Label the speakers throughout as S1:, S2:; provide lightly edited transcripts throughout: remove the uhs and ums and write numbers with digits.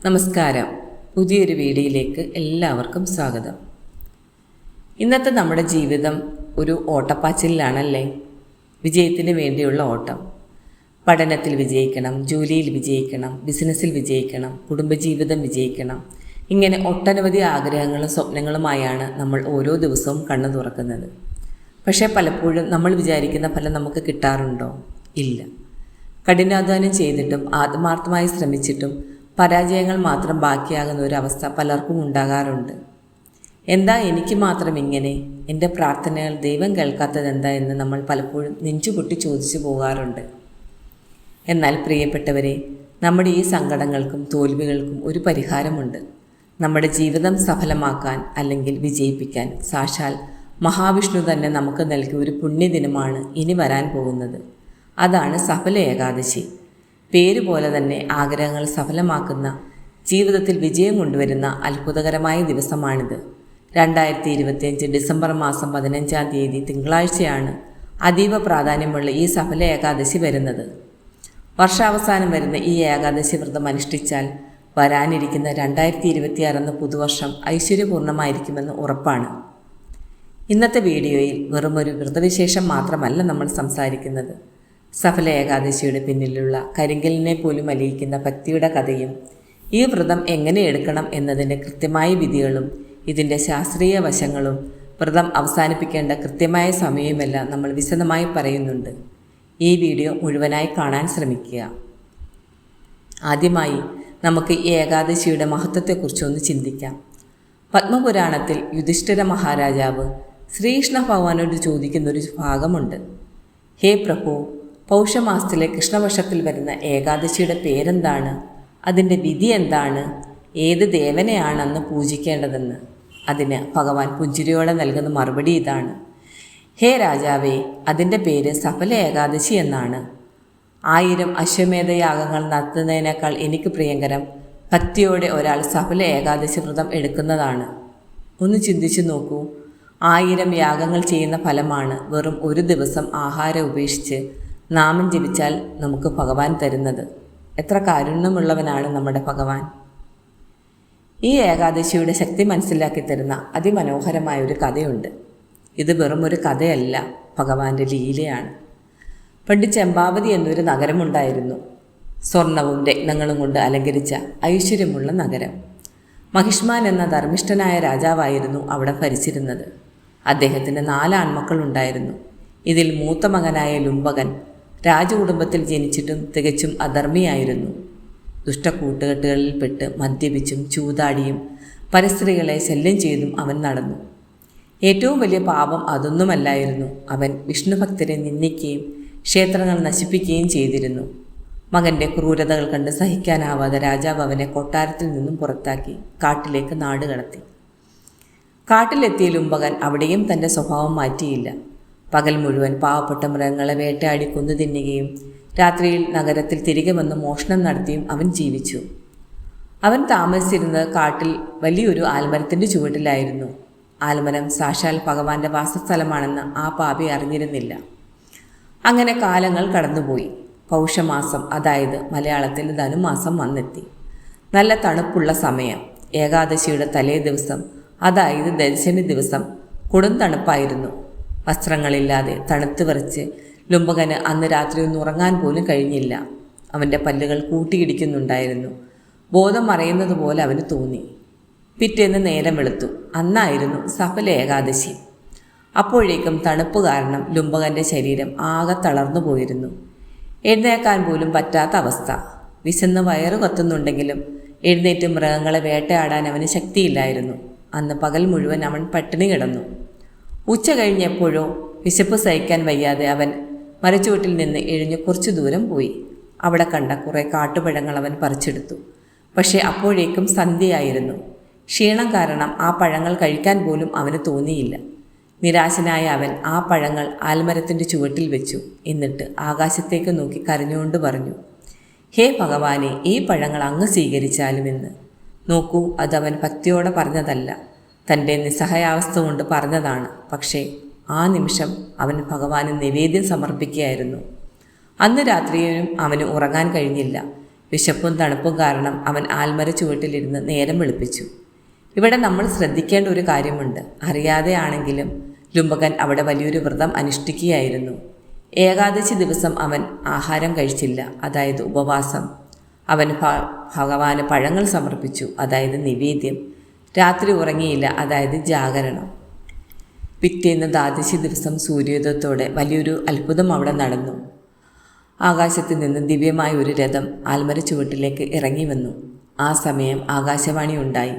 S1: നമസ്കാരം. പുതിയൊരു വീഡിയോയിലേക്ക് എല്ലാവർക്കും സ്വാഗതം. ഇന്നത്തെ നമ്മുടെ ജീവിതം ഒരു ഓട്ടപ്പാച്ചിലാണല്ലേ. വിജയത്തിന് വേണ്ടിയുള്ള ഓട്ടം. പഠനത്തിൽ വിജയിക്കണം, ജോലിയിൽ വിജയിക്കണം, ബിസിനസ്സിൽ വിജയിക്കണം, കുടുംബജീവിതം വിജയിക്കണം. ഇങ്ങനെ ഒട്ടനവധി ആഗ്രഹങ്ങളും സ്വപ്നങ്ങളുമായാണ് നമ്മൾ ഓരോ ദിവസവും കണ്ണു തുറക്കുന്നത്. പക്ഷേ പലപ്പോഴും നമ്മൾ വിചാരിക്കുന്ന ഫലം നമുക്ക് കിട്ടാറുണ്ടോ? ഇല്ല. കഠിനാധ്വാനം ചെയ്തിട്ടും ആത്മാർത്ഥമായി ശ്രമിച്ചിട്ടും പരാജയങ്ങൾ മാത്രം ബാക്കിയാകുന്ന ഒരവസ്ഥ പലർക്കും ഉണ്ടാകാറുണ്ട്. എന്താ എനിക്ക് മാത്രം ഇങ്ങനെ? എൻ്റെ പ്രാർത്ഥനകൾ ദൈവം കേൾക്കാത്തതെന്താ എന്ന് നമ്മൾ പലപ്പോഴും നെഞ്ചുപൊട്ടി ചോദിച്ചു പോകാറുണ്ട്. എന്നാൽ പ്രിയപ്പെട്ടവരെ, നമ്മുടെ ഈ സങ്കടങ്ങൾക്കും തോൽവികൾക്കും ഒരു പരിഹാരമുണ്ട്. നമ്മുടെ ജീവിതം സഫലമാക്കാൻ അല്ലെങ്കിൽ വിജയിപ്പിക്കാൻ സാക്ഷാൽ മഹാവിഷ്ണു തന്നെ നമുക്ക് നൽകിയ ഒരു പുണ്യദിനമാണ് ഇനി വരാൻ പോകുന്നത്. അതാണ് സഫല ഏകാദശി. പേരുപോലെ തന്നെ ആഗ്രഹങ്ങൾ സഫലമാക്കുന്ന, ജീവിതത്തിൽ വിജയം കൊണ്ടുവരുന്ന അത്ഭുതകരമായ ദിവസമാണിത്. 2025 ഡിസംബർ മാസം 15-ാം തീയതി തിങ്കളാഴ്ചയാണ് അതീവ പ്രാധാന്യമുള്ള ഈ സഫല ഏകാദശി വരുന്നത്. വർഷാവസാനം വരുന്ന ഈ ഏകാദശി വ്രതം അനുഷ്ഠിച്ചാൽ വരാനിരിക്കുന്ന 2026 എന്ന പുതുവർഷം ഐശ്വര്യപൂർണ്ണമായിരിക്കുമെന്ന് ഉറപ്പാണ്. ഇന്നത്തെ വീഡിയോയിൽ വെറുമൊരു വ്രതവിശേഷം മാത്രമല്ല നമ്മൾ സംസാരിക്കുന്നത്. സഫല ഏകാദശിയുടെ പിന്നിലുള്ള കരിങ്കലിനെ പോലും അലിയിക്കുന്ന ഭക്തിയുടെ കഥയും, ഈ വ്രതം എങ്ങനെ എടുക്കണം എന്നതിൻ്റെ കൃത്യമായ വിധികളും, ഇതിൻ്റെ ശാസ്ത്രീയ വശങ്ങളും, വ്രതം അവസാനിപ്പിക്കേണ്ട കൃത്യമായ സമയമെല്ലാം നമ്മൾ വിശദമായി പറയുന്നുണ്ട്. ഈ വീഡിയോ മുഴുവനായി കാണാൻ ശ്രമിക്കുക. ആദ്യമായി നമുക്ക് ഈ ഏകാദശിയുടെ മഹത്വത്തെക്കുറിച്ചൊന്ന് ചിന്തിക്കാം. പത്മപുരാണത്തിൽ യുധിഷ്ഠിര മഹാരാജാവ് ശ്രീകൃഷ്ണ ഭഗവാനോട് ചോദിക്കുന്നൊരു ഭാഗമുണ്ട്. ഹേ പ്രഭു, പൗഷമാസത്തിലെ കൃഷ്ണപക്ഷത്തിൽ വരുന്ന ഏകാദശിയുടെ പേരെന്താണ്? അതിൻ്റെ വിധി എന്താണ്? ഏത് ദേവനെയാണെന്ന് പൂജിക്കേണ്ടതെന്ന്. അതിന് ഭഗവാൻ പുഞ്ചിരിയോടെ നൽകുന്ന മറുപടി ഇതാണ്: ഹേ രാജാവേ, അതിൻ്റെ പേര് സഫല ഏകാദശി എന്നാണ്. 1000 അശ്വമേധയാഗങ്ങൾ നടത്തുന്നതിനേക്കാൾ എനിക്ക് പ്രിയങ്കരം ഭക്തിയോടെ ഒരാൾ സഫല ഏകാദശി വ്രതം എടുക്കുന്നതാണ്. ഒന്ന് ചിന്തിച്ചു നോക്കൂ. 1000 യാഗങ്ങൾ ചെയ്യുന്ന ഫലമാണ് വെറും ഒരു ദിവസം ആഹാരം ഉപേക്ഷിച്ച് നാമം ജപിച്ചാൽ നമുക്ക് ഭഗവാൻ തരുന്നത്. എത്ര കാരുണ്യമുള്ളവനാണ് നമ്മുടെ ഭഗവാൻ. ഈ ഏകാദശിയുടെ ശക്തി മനസ്സിലാക്കി തരുന്ന അതിമനോഹരമായ ഒരു കഥയുണ്ട്. ഇത് വെറും ഒരു കഥയല്ല, ഭഗവാന്റെ ലീലയാണ്. പണ്ട് ചെമ്പാവതി എന്നൊരു നഗരമുണ്ടായിരുന്നു. സ്വർണവും രത്നങ്ങളും കൊണ്ട് അലങ്കരിച്ച ഐശ്വര്യമുള്ള നഗരം. മഹിഷ്മാൻ എന്ന ധർമ്മിഷ്ഠനായ രാജാവായിരുന്നു അവിടെ ഭരിച്ചിരുന്നത്. അദ്ദേഹത്തിന് 4 ആൺമക്കളുണ്ടായിരുന്നു. ഇതിൽ മൂത്ത മകനായ ലുംബകൻ രാജകുടുംബത്തിൽ ജനിച്ചിട്ടും തികച്ചും അധർമ്മിയായിരുന്നു. ദുഷ്ടക്കൂട്ടുകെട്ടുകളിൽപ്പെട്ട് മദ്യപിച്ചും ചൂതാടിയും പരസ്ത്രീകളെ ശല്യം ചെയ്തും അവൻ നടന്നു. ഏറ്റവും വലിയ പാപം അതൊന്നുമല്ലായിരുന്നു. അവൻ വിഷ്ണുഭക്തരെ നിന്ദിക്കുകയും ക്ഷേത്രങ്ങൾ നശിപ്പിക്കുകയും ചെയ്തിരുന്നു. മകൻ്റെ ക്രൂരതകൾ കണ്ട് സഹിക്കാനാവാതെ രാജാവ് അവനെ കൊട്ടാരത്തിൽ നിന്നും പുറത്താക്കി കാട്ടിലേക്ക് നാടുകടത്തി. കാട്ടിലെത്തിയ ലുംബകൻ അവിടെയും തൻ്റെ സ്വഭാവം മാറ്റിയില്ല. പകൽ മുഴുവൻ പാവപ്പെട്ട മൃഗങ്ങളെ വേട്ടയാടി കൊന്നു തിന്നുകയും രാത്രിയിൽ നഗരത്തിൽ തിരികെ വന്ന് മോഷണം നടത്തിയും അവൻ ജീവിച്ചു. അവൻ താമസിച്ചിരുന്നത് കാട്ടിൽ വലിയൊരു ആൽമരത്തിൻ്റെ ചുവട്ടിലായിരുന്നു. ആൽമരം സാക്ഷാൽ ഭഗവാന്റെ വാസസ്ഥലമാണെന്ന് ആ പാപി അറിഞ്ഞിരുന്നില്ല. അങ്ങനെ കാലങ്ങൾ കടന്നുപോയി. പൗഷമാസം, അതായത് മലയാളത്തിൽ ധനുമാസം വന്നെത്തി. നല്ല തണുപ്പുള്ള സമയം. ഏകാദശിയുടെ തലേ ദിവസം, അതായത് ദശമി ദിവസം കൊടും തണുപ്പായിരുന്നു. വസ്ത്രങ്ങളില്ലാതെ തണുത്ത് വിറച്ച് ലുംബകന് അന്ന് രാത്രി ഒന്നും ഉറങ്ങാൻ പോലും കഴിഞ്ഞില്ല. അവൻ്റെ പല്ലുകൾ കൂട്ടിയിടിക്കുന്നുണ്ടായിരുന്നു. ബോധം മറയുന്നത് പോലെ അവന് തോന്നി. പിറ്റേന്ന് നേരം വെളുത്തു. അന്നായിരുന്നു സഫല ഏകാദശി. അപ്പോഴേക്കും തണുപ്പ് കാരണം ലുംബകൻ്റെ ശരീരം ആകെ തളർന്നു പോയിരുന്നു. എഴുന്നേൽക്കാൻ പോലും പറ്റാത്ത അവസ്ഥ. വിശന്ന് വയറു കത്തുന്നുണ്ടെങ്കിലും എഴുന്നേറ്റ് മൃഗങ്ങളെ വേട്ടയാടാൻ അവന് ശക്തിയില്ലായിരുന്നു. അന്ന് പകൽ മുഴുവൻ അവൻ പട്ടിണി കിടന്നു. ഉച്ച കഴിഞ്ഞെപ്പോഴോ വിശപ്പ് സഹിക്കാൻ വയ്യാതെ അവൻ മരച്ചുവട്ടിൽ നിന്ന് എഴിഞ്ഞ് കുറച്ചു ദൂരം പോയി. അവിടെ കണ്ട കുറേ കാട്ടുപഴങ്ങൾ അവൻ പറിച്ചെടുത്തു. പക്ഷേ അപ്പോഴേക്കും സന്ധ്യയായിരുന്നു. ക്ഷീണം കാരണം ആ പഴങ്ങൾ കഴിക്കാൻ പോലും അവന് തോന്നിയില്ല. നിരാശനായ അവൻ ആ പഴങ്ങൾ ആൽമരത്തിൻ്റെ ചുവട്ടിൽ വെച്ചു. എന്നിട്ട് ആകാശത്തേക്ക് നോക്കി കരഞ്ഞുകൊണ്ട് പറഞ്ഞു: ഹേ ഭഗവാനെ, ഈ പഴങ്ങൾ അങ്ങ് സ്വീകരിച്ചാലുമെന്ന്. നോക്കൂ, അതവൻ ഭക്തിയോടെ പറഞ്ഞതല്ല, തൻ്റെ നിസ്സഹായാവസ്ഥ കൊണ്ട് പറഞ്ഞതാണ്. പക്ഷേ ആ നിമിഷം അവൻ ഭഗവാന് നിവേദ്യം സമർപ്പിക്കുകയായിരുന്നു. അന്ന് രാത്രിയിലും അവന് ഉറങ്ങാൻ കഴിഞ്ഞില്ല. വിശപ്പും തണുപ്പും കാരണം അവൻ ആൽമര ചുവട്ടിലിരുന്ന് നേരം വെളുപ്പിച്ചു. ഇവിടെ നമ്മൾ ശ്രദ്ധിക്കേണ്ട ഒരു കാര്യമുണ്ട്. അറിയാതെയാണെങ്കിലും ലുംബകൻ അവിടെ വലിയൊരു വ്രതം അനുഷ്ഠിക്കുകയായിരുന്നു. ഏകാദശി ദിവസം അവൻ ആഹാരം കഴിച്ചില്ല, അതായത് ഉപവാസം. അവൻ ഭഗവാന് പഴങ്ങൾ സമർപ്പിച്ചു, അതായത് നിവേദ്യം. രാത്രി ഉറങ്ങിയില്ല, അതായത് ജാഗരണം. പിറ്റേന്ന് ദ്വാദശി ദിവസം സൂര്യോദയത്തോടെ വലിയൊരു അത്ഭുതം അവിടെ നടന്നു. ആകാശത്ത് നിന്ന് ദിവ്യമായ ഒരു രഥം ആൽമര ചുവട്ടിലേക്ക് ഇറങ്ങി വന്നു. ആ സമയം ആകാശവാണി ഉണ്ടായി.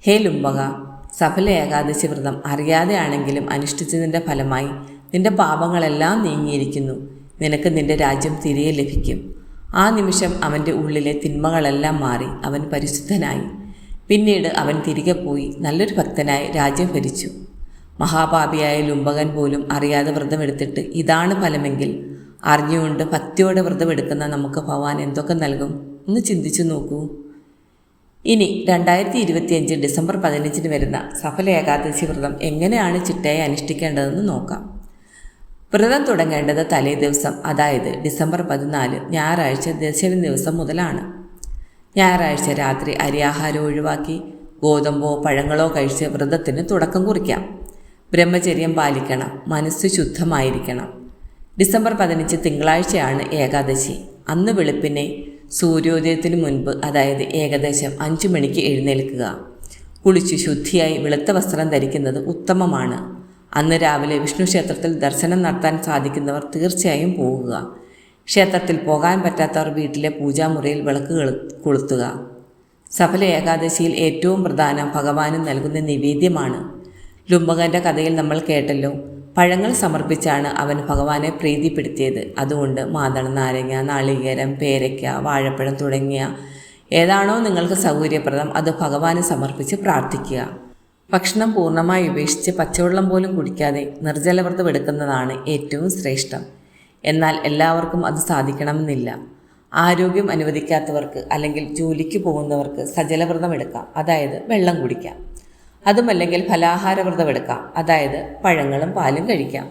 S1: ഹേ ലുംബക, സഫല ഏകാദശി വ്രതം അറിയാതെയാണെങ്കിലും അനുഷ്ഠിച്ചതിൻ്റെ ഫലമായി നിന്റെ പാപങ്ങളെല്ലാം നീങ്ങിയിരിക്കുന്നു. നിനക്ക് നിന്റെ രാജ്യം തിരികെ ലഭിക്കും. ആ നിമിഷം അവൻ്റെ ഉള്ളിലെ തിന്മകളെല്ലാം മാറി അവൻ പരിശുദ്ധനായി. പിന്നീട് അവൻ തിരികെ പോയി നല്ലൊരു ഭക്തനായി രാജ്യം ഭരിച്ചു. മഹാപാപിയായ ലുംബകൻ പോലും അറിയാതെ വ്രതമെടുത്തിട്ട് ഇതാണ് ഫലമെങ്കിൽ അറിഞ്ഞുകൊണ്ട് ഭക്തിയോടെ വ്രതമെടുക്കുന്ന നമുക്ക് ഭഗവാൻ എന്തൊക്കെ നൽകും ഒന്ന് ചിന്തിച്ചു നോക്കൂ. ഇനി 2025 ഡിസംബർ 15 വരുന്ന സഫല ഏകാദശി വ്രതം എങ്ങനെയാണ് ചിട്ടയായി അനുഷ്ഠിക്കേണ്ടതെന്ന് നോക്കാം. വ്രതം തുടങ്ങേണ്ടത് തലേ ദിവസം, അതായത് ഡിസംബർ 14 ഞായറാഴ്ച ദശമി ദിവസം മുതലാണ്. ഞായറാഴ്ച രാത്രി അരിയാഹാരം ഒഴിവാക്കി ഗോതമ്പോ പഴങ്ങളോ കഴിച്ച് വ്രതത്തിന് തുടക്കം കുറിക്കാം. ബ്രഹ്മചര്യം പാലിക്കണം, മനസ്സ് ശുദ്ധമായിരിക്കണം. ഡിസംബർ 15 തിങ്കളാഴ്ചയാണ് ഏകാദശി. അന്ന് വെളുപ്പിനെ സൂര്യോദയത്തിന് മുൻപ്, അതായത് ഏകദേശം 5 മണിക്ക് എഴുന്നേൽക്കുക. കുളിച്ചു ശുദ്ധിയായി വെളുത്ത വസ്ത്രം ധരിക്കുന്നത് ഉത്തമമാണ്. അന്ന് രാവിലെ വിഷ്ണു ക്ഷേത്രത്തിൽ ദർശനം നടത്താൻ സാധിക്കുന്നവർ തീർച്ചയായും പോകുക. ക്ഷേത്രത്തിൽ പോകാൻ പറ്റാത്തവർ വീട്ടിലെ പൂജാമുറിയിൽ വിളക്ക് കൊളുത്തുക. സഫല ഏകാദശിയിൽ ഏറ്റവും പ്രധാനം ഭഗവാന് നൽകുന്ന നിവേദ്യമാണ്. ലുംബകൻ്റെ കഥയിൽ നമ്മൾ കേട്ടല്ലോ, പഴങ്ങൾ സമർപ്പിച്ചാണ് അവൻ ഭഗവാനെ പ്രീതിപ്പെടുത്തിയത്. അതുകൊണ്ട് മാതളം, നാരങ്ങ, നാളികേരം, പേരയ്ക്ക, വാഴപ്പഴം തുടങ്ങിയ ഏതാണോ നിങ്ങൾക്ക് സൗകര്യപ്രദം അത് ഭഗവാന് സമർപ്പിച്ച് പ്രാർത്ഥിക്കുക. ഭക്ഷണം പൂർണ്ണമായി ഉപേക്ഷിച്ച് പച്ചവെള്ളം പോലും കുടിക്കാതെ നിർജ്ജലവ്രതം എടുക്കുന്നതാണ് ഏറ്റവും ശ്രേഷ്ഠം. എന്നാൽ എല്ലാവർക്കും അത് സാധിക്കണമെന്നില്ല. ആരോഗ്യം അനുവദിക്കാത്തവർക്ക് അല്ലെങ്കിൽ ജോലിക്ക് പോകുന്നവർക്ക് സജലവ്രതം എടുക്കാം, അതായത് വെള്ളം കുടിക്കാം. അതുമല്ലെങ്കിൽ ഫലാഹാരവ്രതം എടുക്കാം, അതായത് പഴങ്ങളും പാലും കഴിക്കാം.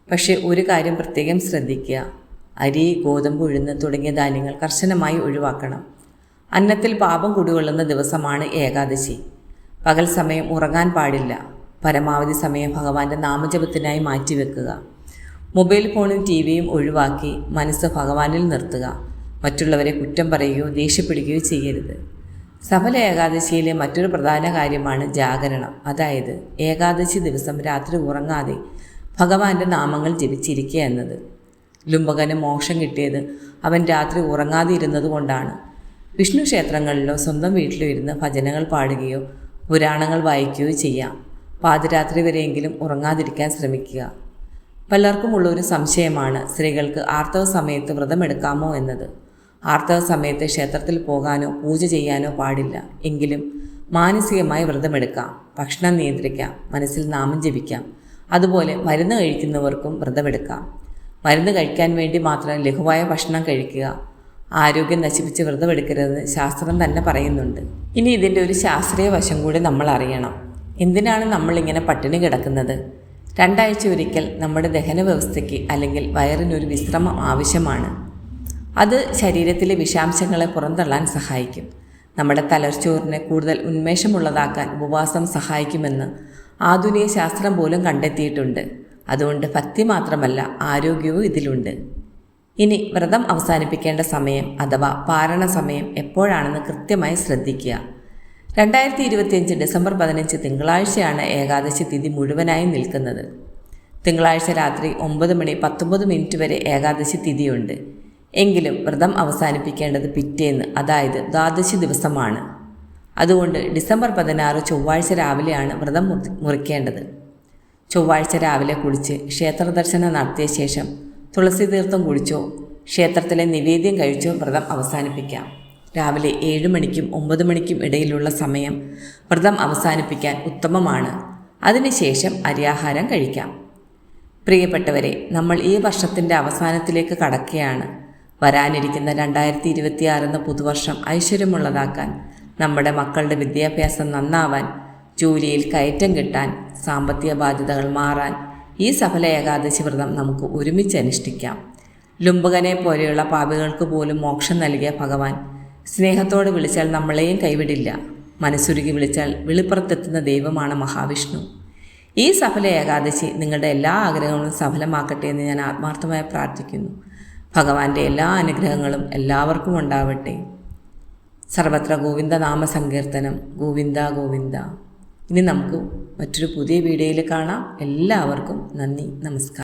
S1: പക്ഷേ ഒരു കാര്യം പ്രത്യേകം ശ്രദ്ധിക്കുക. അരി, ഗോതമ്പ്, ഉഴുന്ന് തുടങ്ങിയ ധാന്യങ്ങൾ കർശനമായി ഒഴിവാക്കണം. അന്നത്തിൽ പാപം കുടികൊള്ളുന്ന ദിവസമാണ് ഏകാദശി. പകൽ സമയം ഉറങ്ങാൻ പാടില്ല. പരമാവധി സമയം ഭഗവാന്റെ നാമജപത്തിനായി മാറ്റിവെക്കുക. മൊബൈൽ ഫോണും ടിവിയും ഒഴിവാക്കി മനസ്സ് ഭഗവാനിൽ നിർത്തുക. മറ്റുള്ളവരെ കുറ്റം പറയുകയോ ദേഷ്യപ്പെടുകയോ ചെയ്യരുത്. സഫല ഏകാദശിയിലെ മറ്റൊരു പ്രധാന കാര്യമാണ് ജാഗരണം. അതായത് ഏകാദശി ദിവസം രാത്രി ഉറങ്ങാതെ ഭഗവാന്റെ നാമങ്ങൾ ജപിച്ചിരിക്കുക എന്നത്. ലുംബകന് മോക്ഷം കിട്ടിയത് അവൻ രാത്രി ഉറങ്ങാതെ ഇരുന്നത് കൊണ്ടാണ്. വിഷ്ണു ക്ഷേത്രങ്ങളിലോ സ്വന്തം വീട്ടിലോ ഇരുന്ന് ഭജനകൾ പാടുകയോ പുരാണങ്ങൾ വായിക്കുകയോ ചെയ്യാം. പാതിരാത്രി വരെയെങ്കിലും ഉറങ്ങാതിരിക്കാൻ ശ്രമിക്കുക. പലർക്കും ഉള്ളൊരു സംശയമാണ് സ്ത്രീകൾക്ക് ആർത്തവ സമയത്ത് വ്രതമെടുക്കാമോ എന്നത്. ആർത്തവ സമയത്ത് ക്ഷേത്രത്തിൽ പോകാനോ പൂജ ചെയ്യാനോ പാടില്ല. എങ്കിലും മാനസികമായി വ്രതമെടുക്കാം, ഭക്ഷണം നിയന്ത്രിക്കാം, മനസ്സിൽ നാമം ജപിക്കാം. അതുപോലെ മരുന്ന് കഴിക്കുന്നവർക്കും വ്രതമെടുക്കാം. മരുന്ന് കഴിക്കാൻ വേണ്ടി മാത്രം ലഘുവായ ഭക്ഷണം കഴിക്കുക. ആരോഗ്യം നശിപ്പിച്ച് വ്രതമെടുക്കരുതെന്ന് ശാസ്ത്രം തന്നെ പറയുന്നുണ്ട്. ഇനി ഇതിൻ്റെ ഒരു ശാസ്ത്രീയ വശം കൂടി നമ്മൾ അറിയണം. എന്തിനാണ് നമ്മളിങ്ങനെ പട്ടിണി കിടക്കുന്നത്? 2 ആഴ്ച ഒരിക്കൽ നമ്മുടെ ദഹന വ്യവസ്ഥയ്ക്ക് അല്ലെങ്കിൽ വയറിനൊരു വിശ്രമം ആവശ്യമാണ്. അത് ശരീരത്തിലെ വിഷാംശങ്ങളെ പുറന്തള്ളാൻ സഹായിക്കും. നമ്മുടെ തലച്ചോറിനെ കൂടുതൽ ഉന്മേഷമുള്ളതാക്കാൻ ഉപവാസം സഹായിക്കുമെന്ന് ആധുനിക ശാസ്ത്രം പോലും കണ്ടെത്തിയിട്ടുണ്ട്. അതുകൊണ്ട് ഭക്തി മാത്രമല്ല, ആരോഗ്യവും ഇതിലുണ്ട്. ഇനി വ്രതം അവസാനിപ്പിക്കേണ്ട സമയം അഥവാ പാരണ സമയം എപ്പോഴാണെന്ന് കൃത്യമായി ശ്രദ്ധിക്കുക. 2025 ഡിസംബർ 15 തിങ്കളാഴ്ചയാണ് ഏകാദശി തിഥി മുഴുവനായി നിൽക്കുന്നത്. തിങ്കളാഴ്ച രാത്രി 9 മണി 19 മിനിറ്റ് വരെ ഏകാദശി തിഥിയുണ്ട്. എങ്കിലും വ്രതം അവസാനിപ്പിക്കേണ്ടത് പിറ്റേന്ന്, അതായത് ദ്വാദശി ദിവസമാണ്. അതുകൊണ്ട് ഡിസംബർ 16 ചൊവ്വാഴ്ച രാവിലെയാണ് വ്രതം മുറിക്കേണ്ടത്. ചൊവ്വാഴ്ച രാവിലെ കുളിച്ച് ക്ഷേത്ര ദർശനം നടത്തിയ ശേഷം തുളസി തീർത്ഥം കുടിച്ചോ ക്ഷേത്രത്തിലെ നിവേദ്യം കഴിച്ചോ വ്രതം അവസാനിപ്പിക്കാം. രാവിലെ 7 മണിക്കും 9 മണിക്കും ഇടയിലുള്ള സമയം വ്രതം അവസാനിപ്പിക്കാൻ ഉത്തമമാണ്. അതിനുശേഷം അരിയാഹാരം കഴിക്കാം. പ്രിയപ്പെട്ടവരെ, നമ്മൾ ഈ വർഷത്തിൻ്റെ അവസാനത്തിലേക്ക് കടക്കുകയാണ്. വരാനിരിക്കുന്ന 2026 എന്ന പുതുവർഷം ഐശ്വര്യമുള്ളതാക്കാൻ, നമ്മുടെ മക്കളുടെ വിദ്യാഭ്യാസം നന്നാവാൻ, ജോലിയിൽ കയറ്റം കിട്ടാൻ, സാമ്പത്തിക ബാധ്യതകൾ മാറാൻ ഈ സഫല ഏകാദശി വ്രതം നമുക്ക് ഒരുമിച്ച് അനുഷ്ഠിക്കാം. ലുംബകനെ പോലെയുള്ള പാപികൾക്ക് പോലും മോക്ഷം നൽകിയ ഭഗവാൻ സ്നേഹത്തോടെ വിളിച്ചാൽ നമ്മളെയും കൈവിടില്ല. മനസ്സുരുകി വിളിച്ചാൽ വെളിപ്പുറത്തെത്തുന്ന ദൈവമാണ് മഹാവിഷ്ണു. ഈ സഫല ഏകാദശി നിങ്ങളുടെ എല്ലാ ആഗ്രഹങ്ങളും സഫലമാക്കട്ടെ എന്ന് ഞാൻ ആത്മാർത്ഥമായി പ്രാർത്ഥിക്കുന്നു. ഭഗവാന്റെ എല്ലാ അനുഗ്രഹങ്ങളും എല്ലാവർക്കും ഉണ്ടാവട്ടെ. സർവത്ര ഗോവിന്ദ നാമസങ്കീർത്തനം. ഗോവിന്ദ ഗോവിന്ദ. ഇനി നമുക്ക് മറ്റൊരു പുതിയ വീഡിയോയിൽ കാണാം. എല്ലാവർക്കും നന്ദി, നമസ്കാരം.